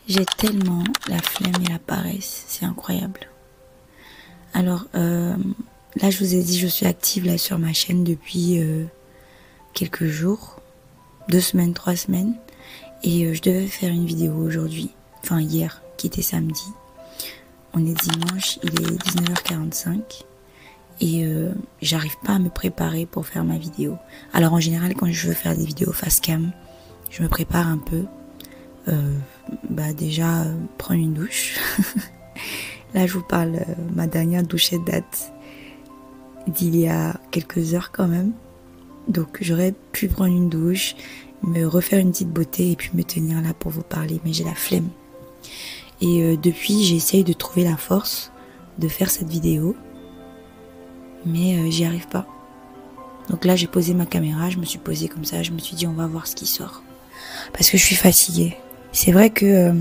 J'ai tellement la flemme et la paresse, c'est incroyable. Alors, là je vous ai dit, je suis active là sur ma chaîne depuis quelques jours, 2 semaines, 3 semaines. Et je devais faire une vidéo aujourd'hui, enfin hier, qui était samedi. On est dimanche, il est 19h45. Et j'arrive pas à me préparer pour faire ma vidéo. Alors en général, quand je veux faire des vidéos face cam, je me prépare un peu. Déjà, prendre une douche. Là, je vous parle, ma dernière douchette date d'il y a quelques heures quand même. Donc j'aurais pu prendre une douche, me refaire une petite beauté et puis me tenir là pour vous parler. Mais j'ai la flemme. Et depuis, j'essaye de trouver la force de faire cette vidéo. Mais j'y arrive pas. Donc là, j'ai posé ma caméra, je me suis posée comme ça, je me suis dit on va voir ce qui sort. Parce que je suis fatiguée. C'est vrai que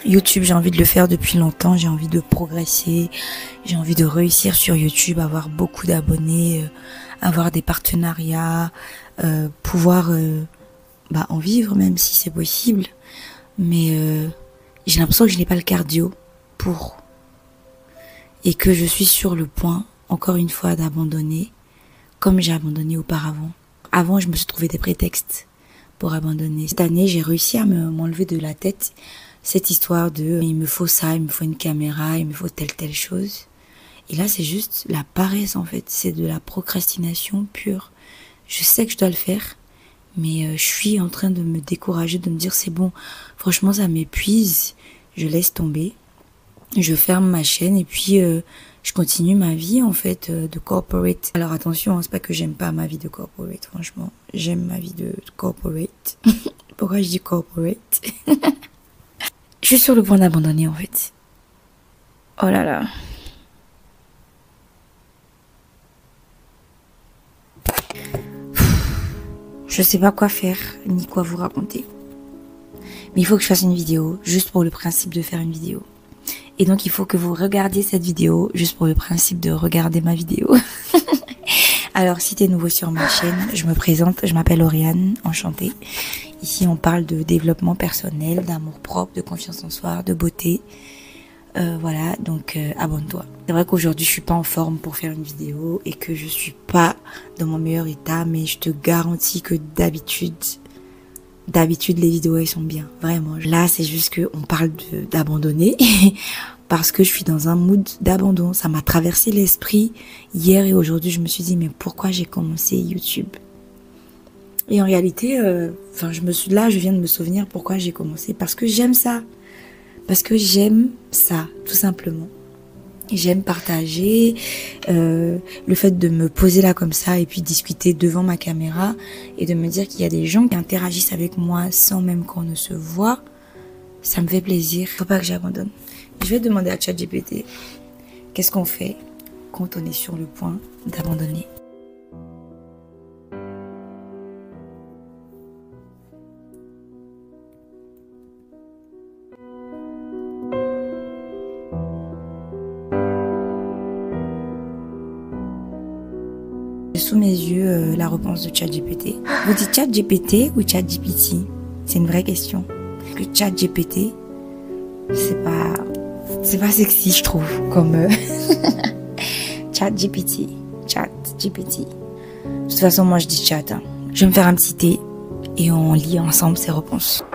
YouTube, j'ai envie de le faire depuis longtemps, j'ai envie de progresser, j'ai envie de réussir sur YouTube, avoir beaucoup d'abonnés, avoir des partenariats, pouvoir en vivre même si c'est possible. Mais j'ai l'impression que je n'ai pas le cardio pour. Et que je suis sur le point, encore une fois, d'abandonner, comme j'ai abandonné auparavant. Avant, je me suis trouvé des prétextes pour abandonner. Cette année, j'ai réussi à m'enlever de la tête cette histoire de il me faut ça, il me faut une caméra, il me faut telle chose. Et là, c'est juste la paresse en fait. C'est de la procrastination pure. Je sais que je dois le faire, mais je suis en train de me décourager, de me dire c'est bon, franchement, ça m'épuise. Je laisse tomber. Je ferme ma chaîne et puis je continue ma vie en fait de corporate. Alors attention, hein, c'est pas que j'aime pas ma vie de corporate, franchement. J'aime ma vie de corporate. Pourquoi je dis corporate? Je suis sur le point d'abandonner en fait. Oh là là. Je sais pas quoi faire, ni quoi vous raconter. Mais il faut que je fasse une vidéo, juste pour le principe de faire une vidéo. Et donc, il faut que vous regardiez cette vidéo, juste pour le principe de regarder ma vidéo. Alors, si tu es nouveau sur ma chaîne, je me présente, je m'appelle Oriane, enchantée. Ici, on parle de développement personnel, d'amour propre, de confiance en soi, de beauté. Voilà, donc abonne-toi. C'est vrai qu'aujourd'hui, je suis pas en forme pour faire une vidéo et que je suis pas dans mon meilleur état, mais je te garantis que d'habitude, les vidéos, elles sont bien, vraiment. Là, c'est juste qu'on parle d'abandonner parce que je suis dans un mood d'abandon. Ça m'a traversé l'esprit hier et aujourd'hui. Je me suis dit, mais pourquoi j'ai commencé YouTube? Et en réalité, je viens de me souvenir pourquoi j'ai commencé. Parce que j'aime ça. Parce que j'aime ça, tout simplement. J'aime partager, le fait de me poser là comme ça et puis discuter devant ma caméra et de me dire qu'il y a des gens qui interagissent avec moi sans même qu'on ne se voit, ça me fait plaisir. Faut pas que j'abandonne. Je vais demander à ChatGPT, qu'est-ce qu'on fait quand on est sur le point d'abandonner? Sous mes yeux la réponse de ChatGPT. Vous dites ChatGPT ou ChatGPT? C'est une vraie question. Que ChatGPT, c'est pas sexy, je trouve, comme ChatGPT. ChatGPT. De toute façon, moi je dis chat. Hein. Je vais me faire un petit thé et on lit ensemble ces réponses.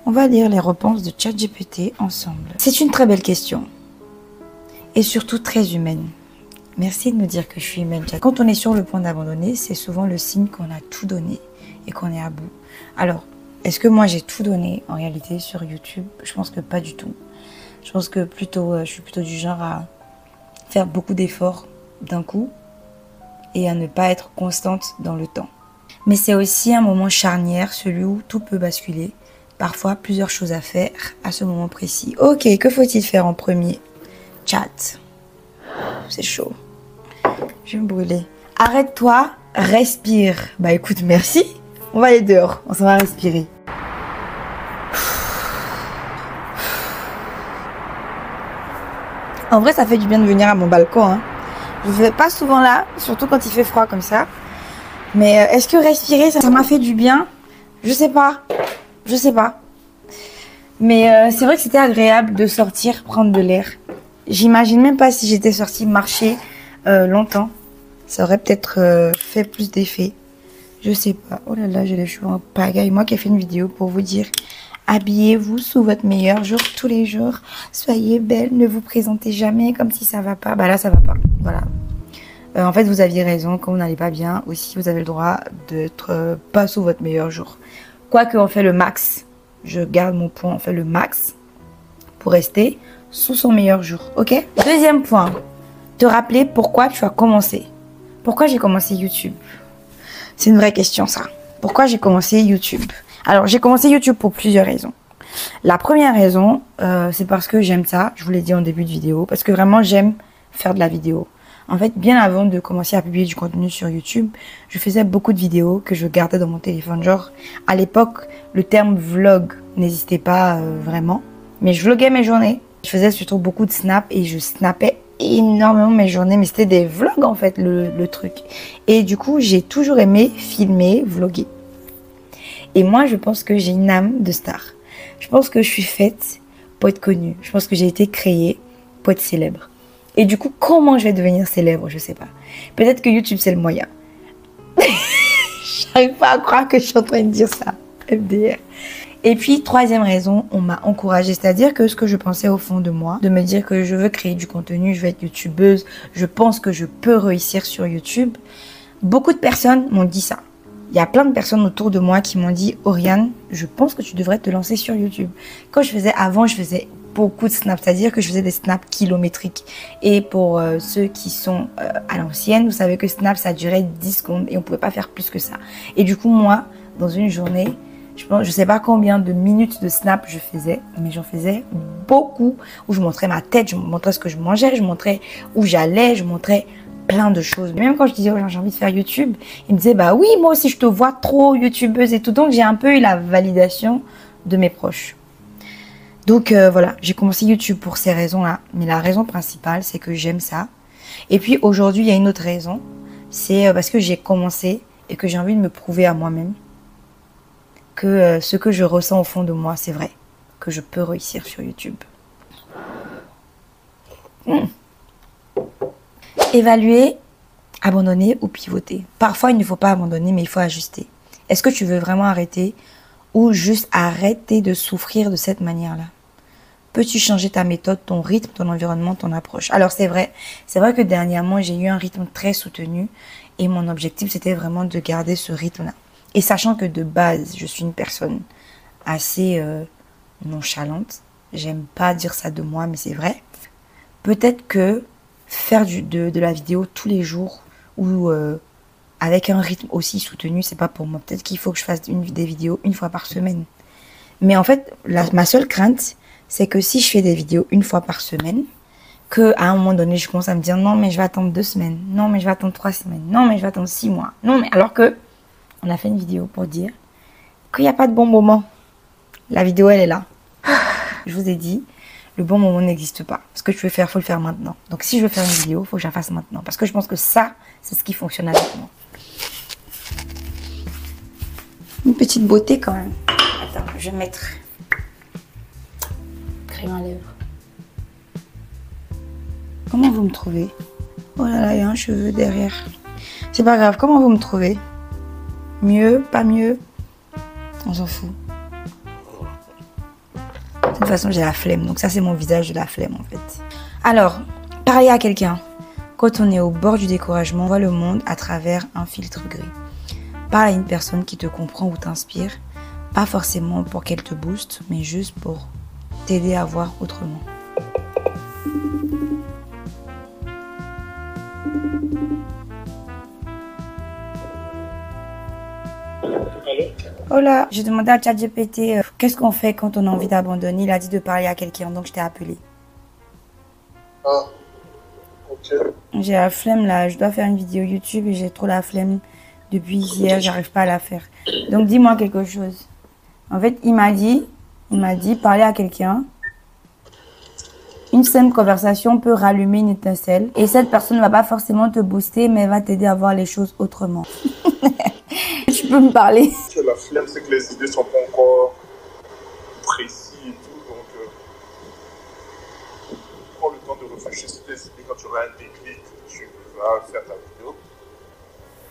On va lire les réponses de ChatGPT ensemble. C'est une très belle question. Et surtout très humaine. Merci de me dire que je suis humaine. Quand on est sur le point d'abandonner, c'est souvent le signe qu'on a tout donné et qu'on est à bout. Alors, est-ce que moi j'ai tout donné en réalité sur YouTube? Je pense que pas du tout. Je pense que je suis plutôt du genre à faire beaucoup d'efforts d'un coup et à ne pas être constante dans le temps. Mais c'est aussi un moment charnière, celui où tout peut basculer. Parfois, plusieurs choses à faire à ce moment précis. Ok, que faut-il faire en premier? Chat. C'est chaud. Je vais me brûler. Arrête-toi, respire. Bah écoute, merci. On va aller dehors, on s'en va respirer. En vrai, ça fait du bien de venir à mon balcon. Hein. Je ne vais pas souvent là, surtout quand il fait froid comme ça. Mais est-ce que respirer, ça m'a fait du bien? Je sais pas. Je sais pas. Mais c'est vrai que c'était agréable de sortir, prendre de l'air. J'imagine même pas si j'étais sortie marcher longtemps. Ça aurait peut-être fait plus d'effet. Je sais pas. Oh là là, j'ai les cheveux en pagaille. Moi qui ai fait une vidéo pour vous dire habillez-vous sous votre meilleur jour tous les jours. Soyez belle, ne vous présentez jamais comme si ça va pas. Bah là, ça va pas. Voilà. En fait, vous aviez raison. Quand vous n'allez pas bien, aussi, vous avez le droit d'être pas sous votre meilleur jour. Quoique, on fait le max. Je garde mon point. On fait le max pour rester sous son meilleur jour. Ok? Deuxième point. Te rappeler pourquoi tu as commencé. Pourquoi j'ai commencé YouTube? C'est une vraie question, ça. Pourquoi j'ai commencé YouTube? Alors, j'ai commencé YouTube pour plusieurs raisons. La première raison, c'est parce que j'aime ça. Je vous l'ai dit en début de vidéo. Parce que vraiment, j'aime faire de la vidéo. En fait, bien avant de commencer à publier du contenu sur YouTube, je faisais beaucoup de vidéos que je gardais dans mon téléphone. Genre, à l'époque, le terme vlog n'existait pas vraiment. Mais je vloguais mes journées. Je faisais surtout beaucoup de snaps et je snappais énormément mes journées. Mais c'était des vlogs, en fait, le truc. Et du coup, j'ai toujours aimé filmer, vlogger. Et moi, je pense que j'ai une âme de star. Je pense que je suis faite pour être connue. Je pense que j'ai été créée pour être célèbre. Et du coup, comment je vais devenir célèbre? Je sais pas. Peut-être que YouTube, c'est le moyen. J'arrive pas à croire que je suis en train de dire ça. FDR. Et puis, troisième raison, on m'a encouragée. C'est-à-dire que ce que je pensais au fond de moi, de me dire que je veux créer du contenu, je veux être youtubeuse, je pense que je peux réussir sur YouTube. Beaucoup de personnes m'ont dit ça. Il y a plein de personnes autour de moi qui m'ont dit « Oriane, je pense que tu devrais te lancer sur YouTube. » Quand je faisais avant, je faisais beaucoup de snaps, c'est-à-dire que je faisais des snaps kilométriques. Et pour ceux qui sont à l'ancienne, vous savez que snap, ça durait 10 secondes et on pouvait pas faire plus que ça. Et du coup, moi, dans une journée, je sais pas combien de minutes de snap je faisais, mais j'en faisais beaucoup, où je montrais ma tête, je montrais ce que je mangeais, je montrais où j'allais, je montrais plein de choses. Même quand je disais j'ai envie de faire YouTube, ils me disaient bah oui, moi aussi je te vois trop youtubeuse et tout. Donc j'ai un peu eu la validation de mes proches. Donc voilà, j'ai commencé YouTube pour ces raisons-là. Mais la raison principale, c'est que j'aime ça. Et puis aujourd'hui, il y a une autre raison. C'est parce que j'ai commencé et que j'ai envie de me prouver à moi-même que ce que je ressens au fond de moi, c'est vrai. Que je peux réussir sur YouTube. Évaluer, abandonner ou pivoter. Parfois, il ne faut pas abandonner, mais il faut ajuster. Est-ce que tu veux vraiment arrêter ou juste arrêter de souffrir de cette manière-là? Peux-tu changer ta méthode, ton rythme, ton environnement, ton approche? Alors, c'est vrai que dernièrement, j'ai eu un rythme très soutenu et mon objectif, c'était vraiment de garder ce rythme-là. Et sachant que de base, je suis une personne assez nonchalante. J'aime pas dire ça de moi, mais c'est vrai. Peut-être que faire de la vidéo tous les jours ou avec un rythme aussi soutenu, c'est pas pour moi. Peut-être qu'il faut que je fasse des vidéos une fois par semaine. Mais en fait, ma seule crainte, c'est que si je fais des vidéos une fois par semaine, qu'à un moment donné, je commence à me dire non, mais je vais attendre 2 semaines. Non, mais je vais attendre 3 semaines. Non, mais je vais attendre 6 mois. Non, mais alors que on a fait une vidéo pour dire qu'il n'y a pas de bon moment. La vidéo, elle est là. Je vous ai dit, le bon moment n'existe pas. Ce que tu veux faire, il faut le faire maintenant. Donc si je veux faire une vidéo, il faut que je la fasse maintenant. Parce que je pense que ça, c'est ce qui fonctionne avec moi. Une petite beauté quand même. Attends, je vais mettre crème à lèvres. Comment vous me trouvez? Oh là là, il y a un cheveu derrière. C'est pas grave, comment vous me trouvez? Mieux, pas mieux? On s'en fout. De toute façon, j'ai la flemme. Donc ça, c'est mon visage de la flemme, en fait. Alors, parler à quelqu'un. Quand on est au bord du découragement, on voit le monde à travers un filtre gris. Parle à une personne qui te comprend ou t'inspire. Pas forcément pour qu'elle te booste, mais juste pour t'aider à voir autrement. Oh là, j'ai demandé à ChatGPT qu'est-ce qu'on fait quand on a envie d'abandonner. Il a dit de parler à quelqu'un, donc je t'ai appelé. Ah, ok. J'ai la flemme là, je dois faire une vidéo YouTube et j'ai trop la flemme. Depuis hier, j'arrive pas à la faire. Donc dis-moi quelque chose. En fait, il m'a dit parler à quelqu'un. Une simple conversation peut rallumer une étincelle. Et cette personne ne va pas forcément te booster, mais va t'aider à voir les choses autrement. Tu peux me parler? La flemme, c'est que les idées sont pas encore précises et tout. Donc, prends le temps de réfléchir sur tes idées. Quand tu auras un déclic, tu vas faire ta vidéo.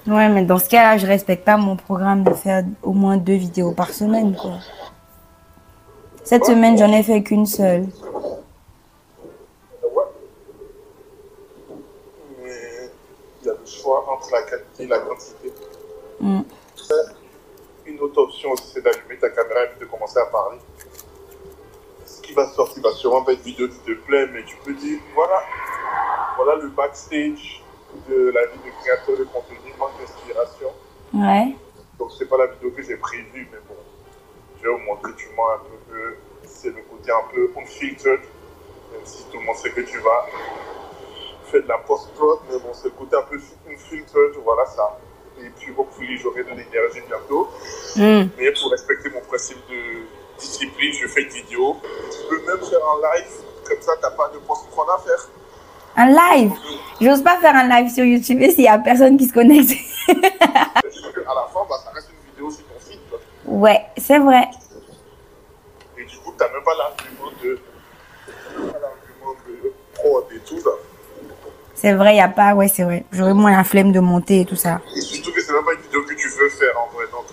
Ouais, mais dans ce cas-là, je respecte pas mon programme de faire au moins 2 vidéos par semaine, quoi. Cette semaine, j'en ai fait qu'une seule. Ouais. Mais il y a le choix entre la qualité et la quantité. Une autre option aussi, c'est d'allumer ta caméra et puis de commencer à parler. Ce qui va sortir va sûrement pas être une vidéo qui te plaît, mais tu peux dire, voilà le backstage de la vie de créateur de contenu, manque d'inspiration. Ouais. Donc c'est pas la vidéo que j'ai prévue, mais bon, je vais vous montrer, tu vois, un peu que c'est le côté un peu unfiltered, même si tout le monde sait que tu vas faire de la post-prod, mais bon, c'est le côté un peu unfiltered, voilà ça. Et puis, hopefully, j'aurai de l'énergie bientôt. Mais pour respecter mon principe de discipline, je fais une vidéo. Tu peux même faire un live, comme ça, t'as pas de post-prod à faire. Un live? J'ose pas faire un live sur YouTube s'il y a personne qui se connecte. À la fin, bah, ça reste une vidéo sur ton feed. Ouais, c'est vrai. Et du coup, t'as même pas l'argument de prod et tout, là. C'est vrai, il n'y a pas... Ouais, c'est vrai. J'aurais moins la flemme de monter et tout ça. Et surtout que c'est même pas une vidéo que tu veux faire, en vrai. Donc,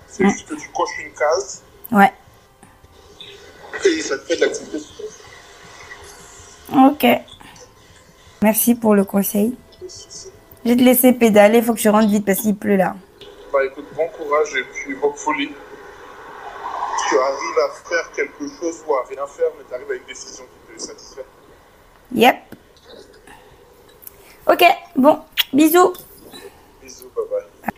c'est juste que tu coches une case. Ouais. Et ça te fait de l'activité. Ok. Merci pour le conseil. Je vais te laisser pédaler, il faut que je rentre vite parce qu'il pleut là. Bah écoute, bon courage et puis hopefully, tu arrives à faire quelque chose ou à rien faire, mais tu arrives à une décision qui te satisfait. Yep. Ok, bon, bisous. Bisous, bye bye.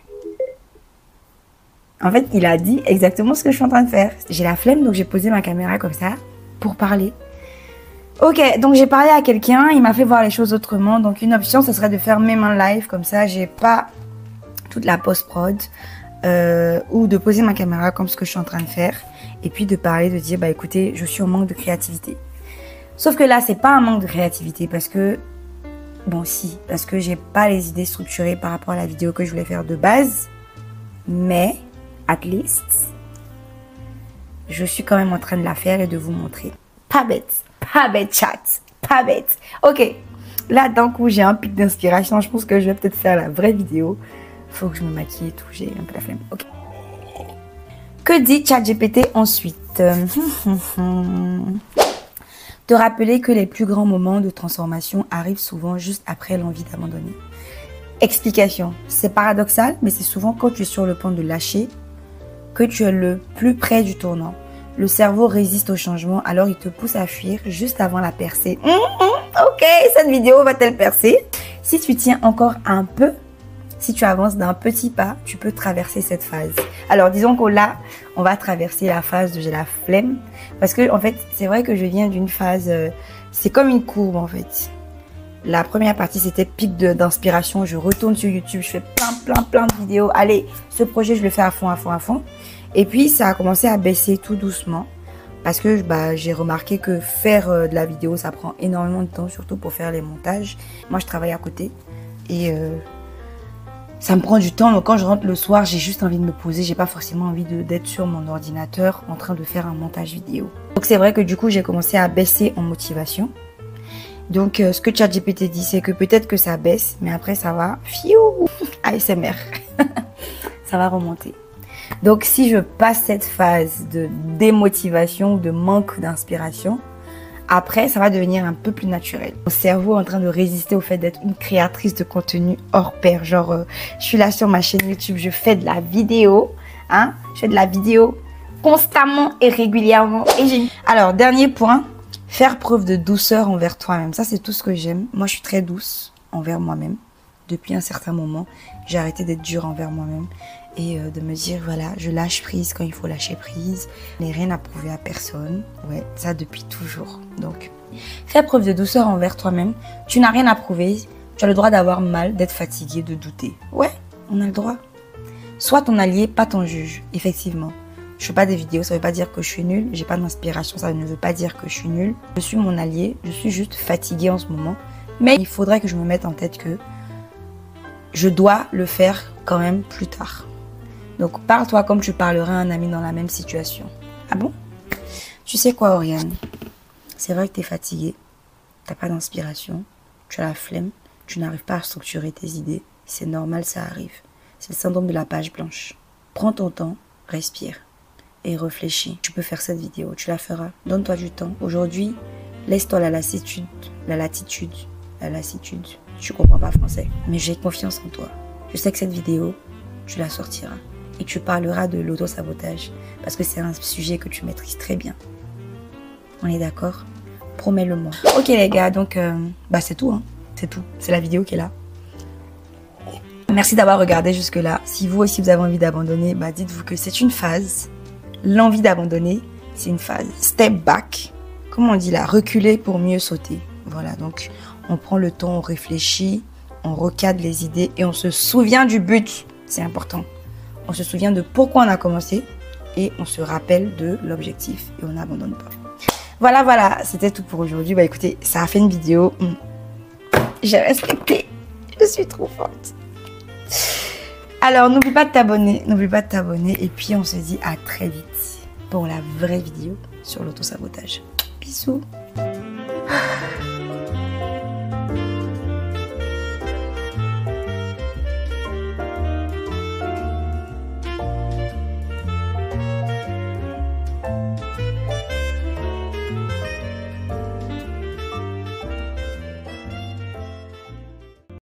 En fait, il a dit exactement ce que je suis en train de faire. J'ai la flemme, donc j'ai posé ma caméra comme ça pour parler. Ok, donc j'ai parlé à quelqu'un, il m'a fait voir les choses autrement. Donc une option, ce serait de faire même un live, comme ça, j'ai pas toute la post-prod. Ou de poser ma caméra comme ce que je suis en train de faire. Et puis de parler, de dire, bah écoutez, je suis en manque de créativité. Sauf que là, c'est pas un manque de créativité parce que... Bon, si, parce que j'ai pas les idées structurées par rapport à la vidéo que je voulais faire de base. Mais, at least, je suis quand même en train de la faire et de vous montrer. Pas bête chat, pas bête. Ok, là d'un coup j'ai un pic d'inspiration, je pense que je vais peut-être faire la vraie vidéo. Faut que je me maquille et tout, j'ai un peu la flemme. Ok. Que dit ChatGPT ensuite? Te rappeler que les plus grands moments de transformation arrivent souvent juste après l'envie d'abandonner. Explication. C'est paradoxal, mais c'est souvent quand tu es sur le point de lâcher que tu es le plus près du tournant. Le cerveau résiste au changement, alors il te pousse à fuir juste avant la percée. Ok, cette vidéo va-t-elle percer? Si tu tiens encore un peu, si tu avances d'un petit pas, tu peux traverser cette phase. Alors disons que là, on va traverser la phase de j'ai la flemme. Parce que en fait, c'est vrai que je viens d'une phase, c'est comme une courbe en fait. La première partie, c'était pic d'inspiration. Je retourne sur YouTube, je fais plein de vidéos. Allez, ce projet, je le fais à fond. Et puis, ça a commencé à baisser tout doucement. Parce que j'ai remarqué que faire de la vidéo, ça prend énormément de temps, surtout pour faire les montages. Moi, je travaille à côté. Et ça me prend du temps. Donc, quand je rentre le soir, j'ai juste envie de me poser. J'ai pas forcément envie d'être sur mon ordinateur en train de faire un montage vidéo. Donc, c'est vrai que du coup, j'ai commencé à baisser en motivation. Donc, ce que ChatGPT dit, c'est que peut-être que ça baisse, mais après, ça va, fiou, ASMR, ça va remonter. Donc, si je passe cette phase de démotivation ou de manque d'inspiration, après, ça va devenir un peu plus naturel. Mon cerveau est en train de résister au fait d'être une créatrice de contenu hors pair. Genre, je suis là sur ma chaîne YouTube, je fais de la vidéo, hein, je fais de la vidéo constamment et régulièrement. Alors, dernier point. Faire preuve de douceur envers toi-même. Ça, c'est tout ce que j'aime. Moi, je suis très douce envers moi-même. Depuis un certain moment, j'ai arrêté d'être dure envers moi-même. et de me dire voilà, je lâche prise quand il faut lâcher prise. Je n'ai rien à prouver à personne. Ouais, ça depuis toujours. Donc, fais preuve de douceur envers toi-même. Tu n'as rien à prouver. Tu as le droit d'avoir mal, d'être fatigué, de douter. Ouais, on a le droit. Sois ton allié, pas ton juge, effectivement. Je fais pas des vidéos, ça veut pas dire que je suis nulle. J'ai pas d'inspiration, ça ne veut pas dire que je suis nulle. Je suis mon allié, je suis juste fatiguée en ce moment. Mais il faudrait que je me mette en tête que je dois le faire quand même plus tard. Donc parle-toi comme tu parlerais à un ami dans la même situation. Ah bon? Tu sais quoi, Oriane? C'est vrai que tu es fatiguée, tu n'as pas d'inspiration, tu as la flemme, tu n'arrives pas à structurer tes idées. C'est normal, ça arrive. C'est le syndrome de la page blanche. Prends ton temps, respire et réfléchis. Tu peux faire cette vidéo, tu la feras. Donne-toi du temps. Aujourd'hui, laisse-toi la lassitude, la latitude. Je comprends pas français, mais j'ai confiance en toi. Je sais que cette vidéo, tu la sortiras et tu parleras de l'auto-sabotage parce que c'est un sujet que tu maîtrises très bien. On est d'accord? Promets-le-moi. Ok les gars, donc c'est tout, hein. C'est tout. C'est la vidéo qui est là. Merci d'avoir regardé jusque-là. Si vous aussi vous avez envie d'abandonner, dites-vous que c'est une phase. L'envie d'abandonner, c'est une phase. Step back. Comment on dit là? Reculer pour mieux sauter. Voilà, donc on prend le temps, on réfléchit, on recadre les idées et on se souvient du but. C'est important. On se souvient de pourquoi on a commencé et on se rappelle de l'objectif et on n'abandonne pas. Voilà, c'était tout pour aujourd'hui. Écoutez, ça a fait une vidéo. J'ai respecté. Je suis trop forte. Alors, n'oublie pas de t'abonner. Et puis, on se dit à très vite pour la vraie vidéo sur l'auto-sabotage. Bisous.